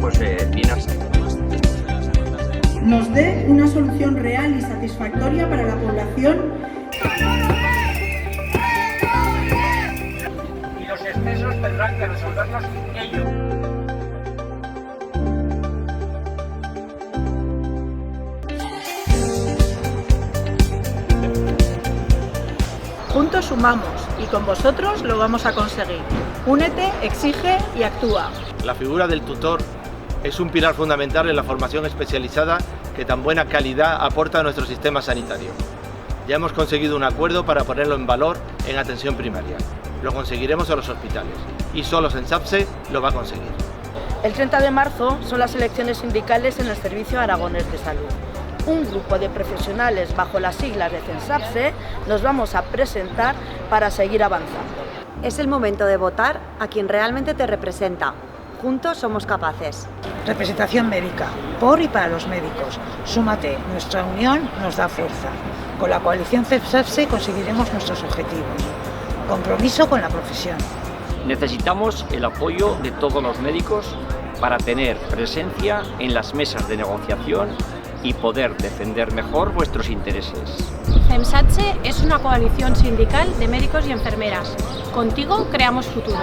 pues finas. Nos dé una solución real y satisfactoria para la población. Y los excesos tendrán que resolverlos ellos. Juntos sumamos y con vosotros lo vamos a conseguir. Únete, exige y actúa. La figura del tutor es un pilar fundamental en la formación especializada que tan buena calidad aporta a nuestro sistema sanitario. Ya hemos conseguido un acuerdo para ponerlo en valor en atención primaria. Lo conseguiremos en los hospitales y solo Censapse lo va a conseguir. El 30 de marzo son las elecciones sindicales en el Servicio Aragonés de Salud. Un grupo de profesionales bajo las siglas de Censapse nos vamos a presentar para seguir avanzando. Es el momento de votar a quien realmente te representa. Juntos somos capaces. Representación médica, por y para los médicos. Súmate, nuestra unión nos da fuerza. Con la coalición Censapse conseguiremos nuestros objetivos. Compromiso con la profesión. Necesitamos el apoyo de todos los médicos para tener presencia en las mesas de negociación y poder defender mejor vuestros intereses. Censapse es una coalición sindical de médicos y enfermeras. Contigo creamos futuro.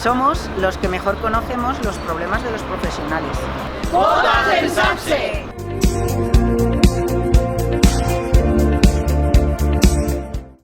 Somos los que mejor conocemos los problemas de los profesionales. ¡Vota Censapse!